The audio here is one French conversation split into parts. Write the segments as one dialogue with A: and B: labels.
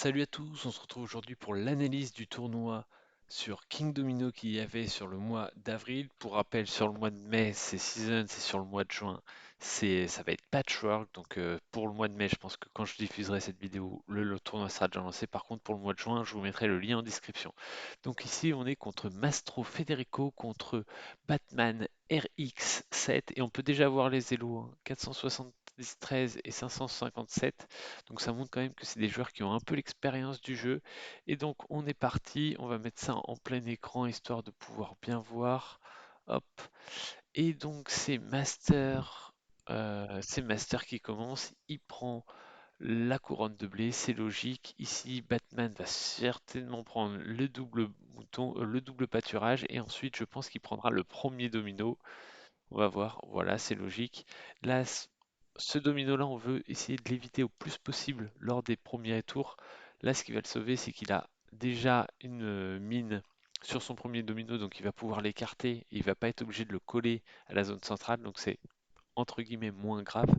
A: Salut à tous, on se retrouve aujourd'hui pour l'analyse du tournoi sur King Domino qu'il y avait sur le mois d'avril. Pour rappel, sur le mois de mai, c'est Season, c'est sur le mois de juin, ça va être Patchwork. Donc pour le mois de mai, je pense que quand je diffuserai cette vidéo, le tournoi sera déjà lancé. Par contre, pour le mois de juin, je vous mettrai le lien en description. Donc ici, on est contre Mastro Federico, contre Batman RX7, et on peut déjà voir les élos, hein, 473 et 557. Donc ça montre quand même que c'est des joueurs qui ont un peu l'expérience du jeu. Et donc on est parti, on va mettre ça en plein écran histoire de pouvoir bien voir. Hop. Et donc c'est Master qui commence. Il prend la couronne de blé, c'est logique. Ici, Batman va certainement prendre le double mouton, le double pâturage. Et ensuite, je pense qu'il prendra le premier domino. On va voir, voilà, c'est logique. Là, ce domino-là, on veut essayer de l'éviter au plus possible lors des premiers tours. Là, ce qui va le sauver, c'est qu'il a déjà une mine sur son premier domino, donc il va pouvoir l'écarter. Il va pas être obligé de le coller à la zone centrale, donc c'est entre guillemets moins grave.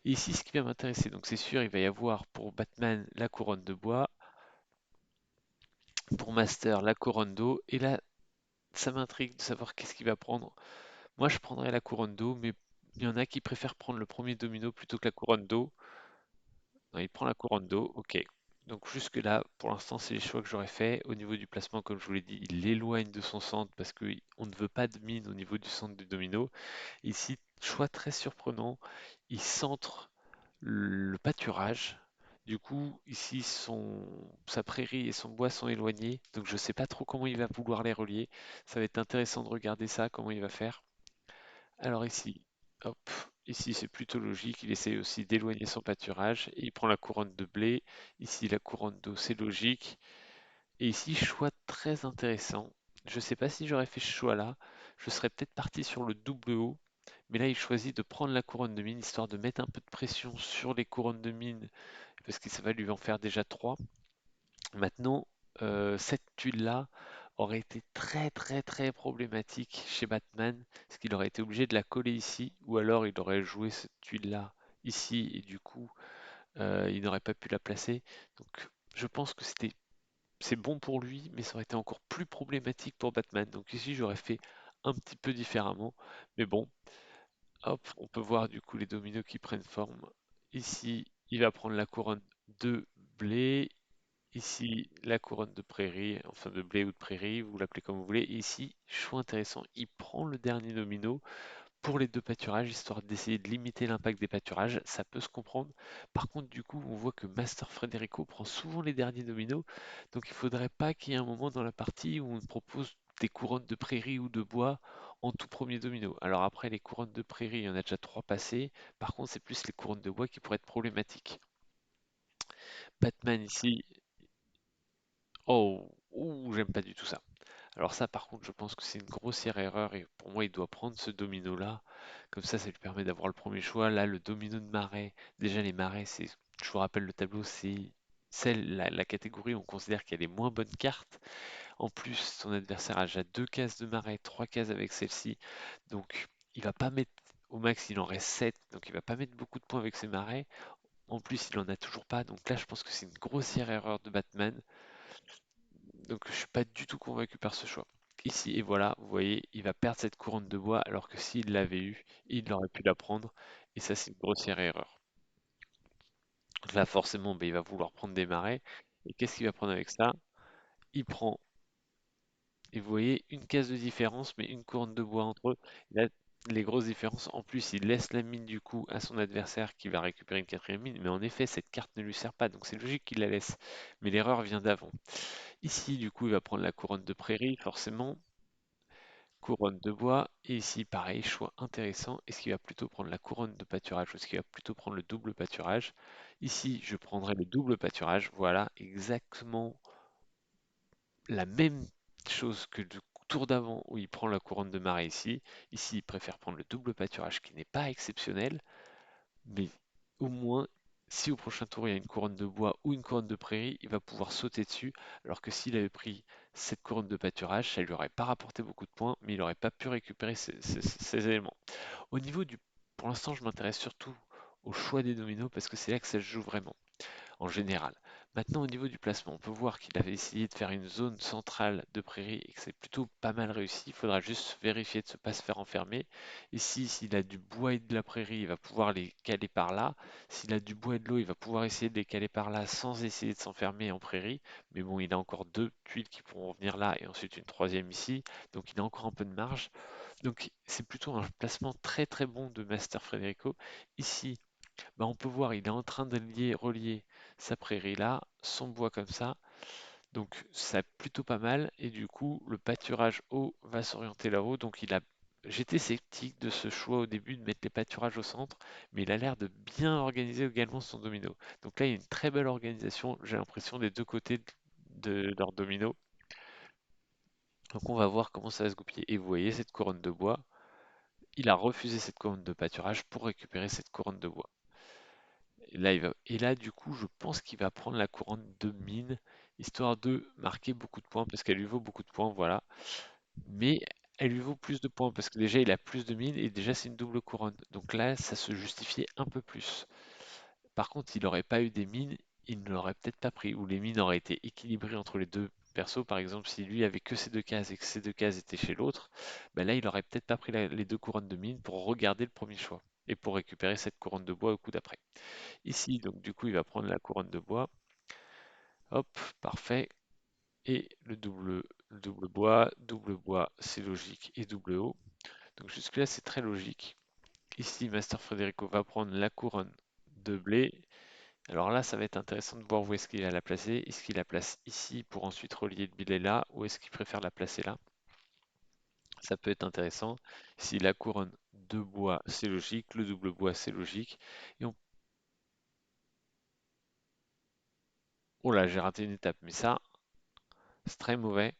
A: Et ici, ce qui va m'intéresser, donc c'est sûr, il va y avoir pour Batman la couronne de bois, pour Master la couronne d'eau, et là, ça m'intrigue de savoir qu'est-ce qu'il va prendre. Moi, je prendrais la couronne d'eau, mais il y en a qui préfèrent prendre le premier domino plutôt que la couronne d'eau. Non, il prend la couronne d'eau, ok. Donc jusque-là, pour l'instant, c'est les choix que j'aurais fait. Au niveau du placement, comme je vous l'ai dit, il l'éloigne de son centre parce qu'on ne veut pas de mine au niveau du centre du domino. Ici, choix très surprenant, il centre le pâturage. Du coup, ici, sa prairie et son bois sont éloignés, donc je ne sais pas trop comment il va vouloir les relier. Ça va être intéressant de regarder ça, comment il va faire. Alors ici, hop, ici c'est plutôt logique, il essaye aussi d'éloigner son pâturage et il prend la couronne de blé. Ici la couronne d'eau, c'est logique. Et ici, choix très intéressant. Je ne sais pas si j'aurais fait ce choix-là. Je serais peut-être parti sur le double haut, mais là il choisit de prendre la couronne de mine histoire de mettre un peu de pression sur les couronnes de mine parce que ça va lui en faire déjà trois. Maintenant, cette tuile-là aurait été très très très problématique chez Batman, parce qu'il aurait été obligé de la coller ici, ou alors il aurait joué cette tuile-là ici, et du coup, il n'aurait pas pu la placer. Donc, je pense que c'est bon pour lui, mais ça aurait été encore plus problématique pour Batman. Donc ici, j'aurais fait un petit peu différemment, mais bon, hop, on peut voir du coup les dominos qui prennent forme. Ici, il va prendre la couronne de blé. Ici, la couronne de prairie, enfin de blé ou de prairie, vous l'appelez comme vous voulez. Et ici, choix intéressant, il prend le dernier domino pour les deux pâturages, histoire d'essayer de limiter l'impact des pâturages. Ça peut se comprendre. Par contre, du coup, on voit que Master Federico prend souvent les derniers dominos. Donc, il faudrait pas qu'il y ait un moment dans la partie où on propose des couronnes de prairie ou de bois en tout premier domino. Alors après, les couronnes de prairie, il y en a déjà trois passées. Par contre, c'est plus les couronnes de bois qui pourraient être problématiques. Batman ici, oh, ouh, j'aime pas du tout ça. Alors ça, par contre, je pense que c'est une grossière erreur et pour moi, il doit prendre ce domino-là. Comme ça lui permet d'avoir le premier choix. Là, le domino de marais, déjà les marais, je vous rappelle le tableau, c'est la catégorie où on considère qu'il y a les moins bonnes cartes. En plus, son adversaire a déjà deux cases de marais, trois cases avec celle-ci. Donc, il va pas mettre, au max, il en reste 7, donc il va pas mettre beaucoup de points avec ses marais. En plus, il en a toujours pas. Donc là, je pense que c'est une grossière erreur de Batman. Donc je suis pas du tout convaincu par ce choix. Ici, et voilà, vous voyez, il va perdre cette couronne de bois alors que s'il l'avait eu, il aurait pu la prendre. Et ça, c'est une grossière erreur. Donc là, forcément, ben, il va vouloir prendre des marais. Et qu'est-ce qu'il va prendre avec ça? Il prend, et vous voyez, une case de différence, mais une couronne de bois entre eux. Là, les grosses différences. En plus, il laisse la mine du coup à son adversaire qui va récupérer une quatrième mine. Mais en effet, cette carte ne lui sert pas, donc c'est logique qu'il la laisse. Mais l'erreur vient d'avant. Ici, du coup, il va prendre la couronne de prairie, forcément. Couronne de bois. Et ici, pareil, choix intéressant. Est-ce qu'il va plutôt prendre la couronne de pâturage ou est-ce qu'il va plutôt prendre le double pâturage? Ici, je prendrai le double pâturage. Voilà, exactement la même chose que le tour d'avant où il prend la couronne de marais ici. Ici, il préfère prendre le double pâturage qui n'est pas exceptionnel. Mais au moins, si au prochain tour il y a une couronne de bois ou une couronne de prairie, il va pouvoir sauter dessus, alors que s'il avait pris cette couronne de pâturage, ça lui aurait pas rapporté beaucoup de points, mais il n'aurait pas pu récupérer ces éléments. Au niveau du... Pour l'instant, je m'intéresse surtout au choix des dominos, parce que c'est là que ça se joue vraiment, en général. Maintenant, au niveau du placement, on peut voir qu'il avait essayé de faire une zone centrale de prairie et que c'est plutôt pas mal réussi. Il faudra juste vérifier de ne pas se faire enfermer. Ici, s'il a du bois et de la prairie, il va pouvoir les caler par là. S'il a du bois et de l'eau, il va pouvoir essayer de les caler par là sans essayer de s'enfermer en prairie. Mais bon, il a encore deux tuiles qui pourront venir là et ensuite une troisième ici. Donc il a encore un peu de marge. Donc c'est plutôt un placement très très bon de Master Federico. Ici, bah, on peut voir, il est en train de relier sa prairie là, son bois comme ça. Donc c'est plutôt pas mal. Et du coup, le pâturage haut va s'orienter là-haut. Donc j'étais sceptique de ce choix au début de mettre les pâturages au centre, mais il a l'air de bien organiser également son domino. Donc là, il y a une très belle organisation, j'ai l'impression, des deux côtés de leur domino. Donc on va voir comment ça va se goupiller. Et vous voyez cette couronne de bois, il a refusé cette couronne de pâturage pour récupérer cette couronne de bois. Et là, du coup, je pense qu'il va prendre la couronne de mine, histoire de marquer beaucoup de points, parce qu'elle lui vaut beaucoup de points, voilà. Mais elle lui vaut plus de points, parce que déjà, il a plus de mine, et déjà, c'est une double couronne. Donc là, ça se justifiait un peu plus. Par contre, s'il n'aurait pas eu des mines, il ne l'aurait peut-être pas pris, ou les mines auraient été équilibrées entre les deux persos. Par exemple, si lui avait que ces deux cases et que ces deux cases étaient chez l'autre, ben là, il aurait peut-être pas pris les deux couronnes de mine pour regarder le premier choix, et pour récupérer cette couronne de bois au coup d'après. Ici, donc du coup, il va prendre la couronne de bois. Hop, parfait. Et le double bois, c'est logique, et double haut. Donc jusque-là, c'est très logique. Ici, Master Federico va prendre la couronne de blé. Alors là, ça va être intéressant de voir où est-ce qu'il va la placer. Est-ce qu'il la place ici pour ensuite relier le billet là, ou est-ce qu'il préfère la placer là? Ça peut être intéressant. Si la couronne de bois, c'est logique, le double bois, c'est logique. Et on... Oh là, j'ai raté une étape, mais ça, c'est très mauvais.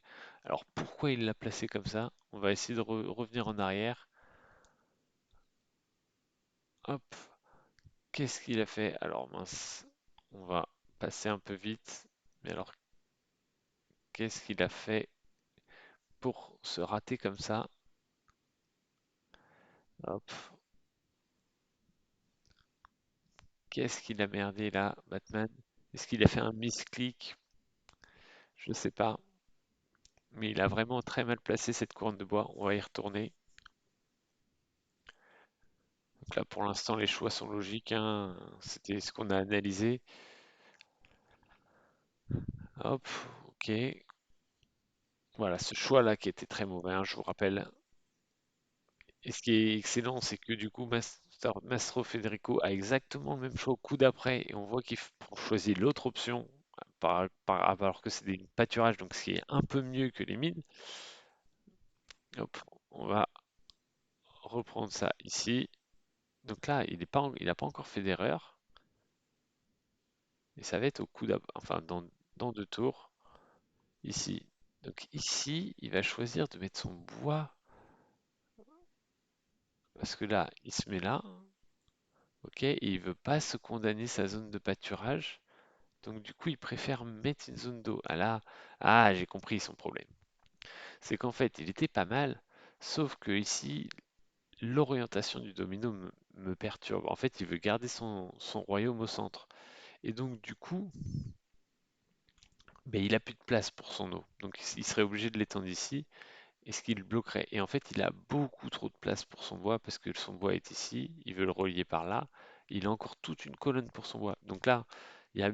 A: Alors pourquoi il l'a placé comme ça? On va essayer de revenir en arrière. Hop, qu'est-ce qu'il a fait? Alors mince, on va passer un peu vite. Mais alors, qu'est-ce qu'il a fait pour se rater comme ça? Hop, qu'est-ce qu'il a merdé là, Batman? Est-ce qu'il a fait un misclick? Je sais pas. Mais il a vraiment très mal placé cette couronne de bois. On va y retourner. Donc là, pour l'instant, les choix sont logiques, hein. C'était ce qu'on a analysé. Hop, ok. Voilà, ce choix-là qui était très mauvais, hein, je vous rappelle. Et ce qui est excellent, c'est que du coup, Mastro Federico a exactement le même choix au coup d'après, et on voit qu'il choisit l'autre option, alors que c'est des pâturages, donc ce qui est un peu mieux que les mines. Hop, on va reprendre ça ici. Donc là, il n'a pas encore fait d'erreur, et ça va être au coup d'après, enfin dans deux tours, ici. Donc ici, il va choisir de mettre son bois, parce que là, il se met là, ok, et il veut pas se condamner sa zone de pâturage. Donc du coup, il préfère mettre une zone d'eau. Ah là, ah, j'ai compris son problème. C'est qu'en fait, il était pas mal, sauf que ici, l'orientation du domino me perturbe. En fait, il veut garder son royaume au centre. Et donc du coup, ben, il a plus de place pour son eau. Donc il serait obligé de l'étendre ici, et ce qui le bloquerait. Et en fait, il a beaucoup trop de place pour son bois, parce que son bois est ici, il veut le relier par là. Il a encore toute une colonne pour son bois. Donc là, il y a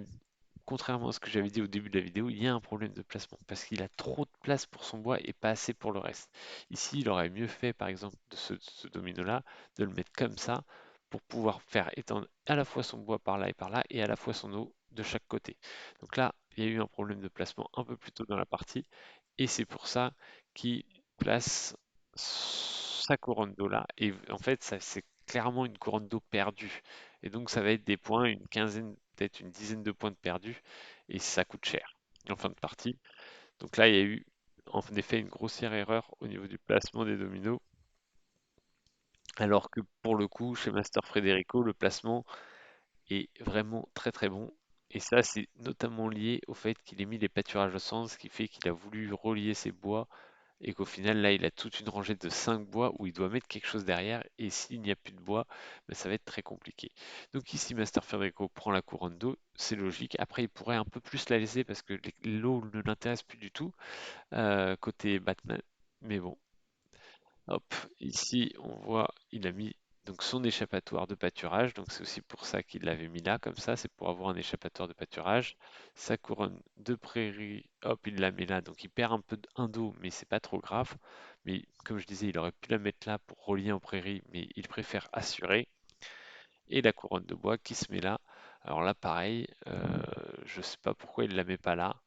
A: contrairement à ce que j'avais dit au début de la vidéo, il y a un problème de placement parce qu'il a trop de place pour son bois et pas assez pour le reste. Ici, il aurait mieux fait, par exemple, de ce domino-là, de le mettre comme ça pour pouvoir faire étendre à la fois son bois par là et à la fois son eau de chaque côté. Donc là, il y a eu un problème de placement un peu plus tôt dans la partie et c'est pour ça qu'il place sa couronne d'eau là. Et en fait, ça, c'est clairement une couronne d'eau perdue. Et donc, ça va être des points, une quinzaine, peut-être une dizaine de points de perdus, et ça coûte cher en fin de partie. Donc là, il y a eu en effet une grossière erreur au niveau du placement des dominos, alors que pour le coup, chez Master Federico, le placement est vraiment très très bon. Et ça, c'est notamment lié au fait qu'il ait mis les pâturages au centre, ce qui fait qu'il a voulu relier ses bois et qu'au final, là, il a toute une rangée de 5 bois où il doit mettre quelque chose derrière, et s'il n'y a plus de bois, ben, ça va être très compliqué. Donc ici, Master Federico prend la couronne d'eau, c'est logique. Après, il pourrait un peu plus la laisser parce que l'eau ne l'intéresse plus du tout, côté Batman. Mais bon, hop, ici, on voit, il a mis donc son échappatoire de pâturage, donc c'est aussi pour ça qu'il l'avait mis là, comme ça, c'est pour avoir un échappatoire de pâturage. Sa couronne de prairie, hop, il la met là, donc il perd un peu un dos, mais c'est pas trop grave. Mais comme je disais, il aurait pu la mettre là pour relier en prairie, mais il préfère assurer. Et la couronne de bois qui se met là. Alors là, pareil, je sais pas pourquoi il la met pas là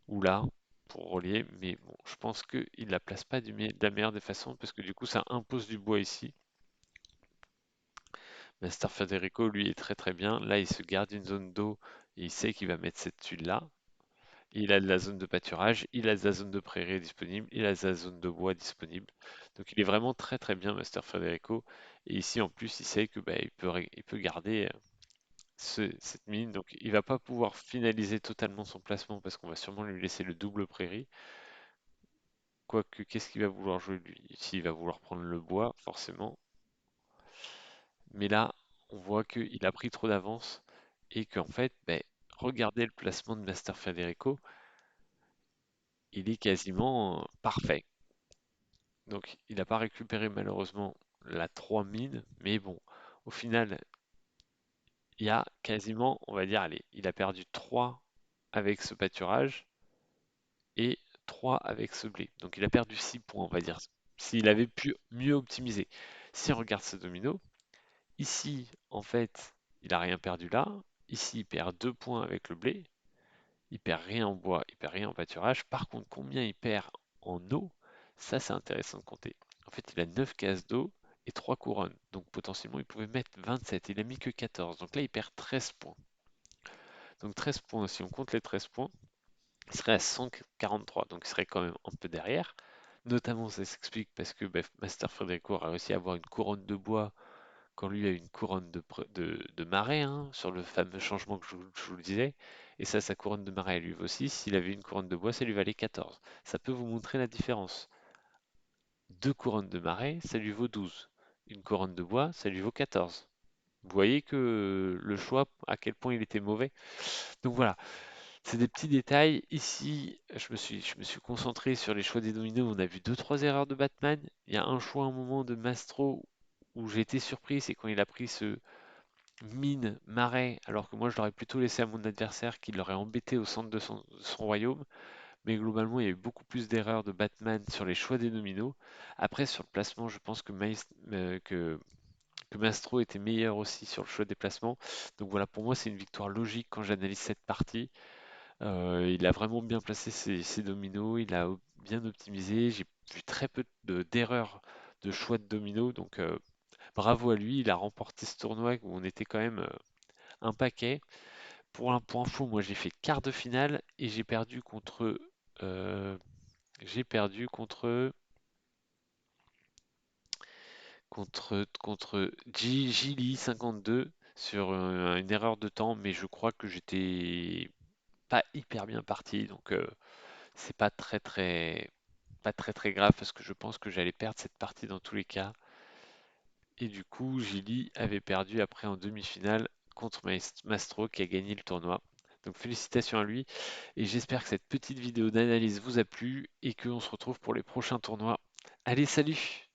A: ou là pour relier, mais bon, je pense qu'il la place pas de la meilleure des façons parce que du coup, ça impose du bois ici. Master Federico, lui, est très très bien. Là, il se garde une zone d'eau et il sait qu'il va mettre cette tuile-là. Il a de la zone de pâturage, il a de la zone de prairie disponible, il a de la zone de bois disponible. Donc il est vraiment très très bien, Master Federico. Et ici, en plus, il sait que bah, il peut garder cette mine. Donc il va pas pouvoir finaliser totalement son placement parce qu'on va sûrement lui laisser le double prairie. Quoique, qu'est-ce qu'il va vouloir jouer lui? S'il va vouloir prendre le bois, forcément. Mais là, on voit qu'il a pris trop d'avance et qu'en fait, ben, regardez le placement de Master Federico, il est quasiment parfait. Donc, il n'a pas récupéré malheureusement la 3 mine, mais bon, au final, il y a quasiment, on va dire, allez, il a perdu 3 avec ce pâturage et 3 avec ce blé. Donc, il a perdu 6 points, on va dire, s'il avait pu mieux optimiser. Si on regarde ce domino, ici, en fait, il n'a rien perdu là. Ici, il perd 2 points avec le blé. Il perd rien en bois, il perd rien en pâturage. Par contre, combien il perd en eau, ça c'est intéressant de compter. En fait, il a 9 cases d'eau et 3 couronnes. Donc potentiellement, il pouvait mettre 27. Il a mis que 14. Donc là, il perd 13 points. Donc 13 points, si on compte les 13 points, il serait à 143. Donc il serait quand même un peu derrière. Notamment, ça s'explique parce que Master Federico a réussi à avoir une couronne de bois quand lui a une couronne de marais, hein, sur le fameux changement que je vous le disais. Et ça, sa couronne de marais, elle lui vaut 6. S'il avait une couronne de bois, ça lui valait 14. Ça peut vous montrer la différence. Deux couronnes de marais, ça lui vaut 12. Une couronne de bois, ça lui vaut 14. Vous voyez que le choix, à quel point il était mauvais. Donc voilà, c'est des petits détails. Ici, je me suis concentré sur les choix des dominos. On a vu deux, trois erreurs de Batman. Il y a un choix à un moment de Mastro où j'ai été surpris, c'est quand il a pris ce mine, marais, alors que moi je l'aurais plutôt laissé à mon adversaire qui l'aurait embêté au centre de son royaume. Mais globalement, il y a eu beaucoup plus d'erreurs de Batman sur les choix des dominos. Après, sur le placement, je pense que, que Mastro était meilleur aussi sur le choix des placements. Donc voilà, pour moi, c'est une victoire logique quand j'analyse cette partie. Il a vraiment bien placé ses dominos, il a bien optimisé. J'ai vu très peu d'erreurs de choix de dominos, donc bravo à lui. Il a remporté ce tournoi où on était quand même un paquet. Pour info, moi j'ai fait quart de finale et euh, j'ai perdu contre Gili 52 sur une erreur de temps, mais je crois que j'étais pas hyper bien parti, donc c'est pas très très grave parce que je pense que j'allais perdre cette partie dans tous les cas. Et du coup, Gili avait perdu après en demi-finale contre Mastro qui a gagné le tournoi. Donc félicitations à lui et j'espère que cette petite vidéo d'analyse vous a plu et qu'on se retrouve pour les prochains tournois. Allez, salut!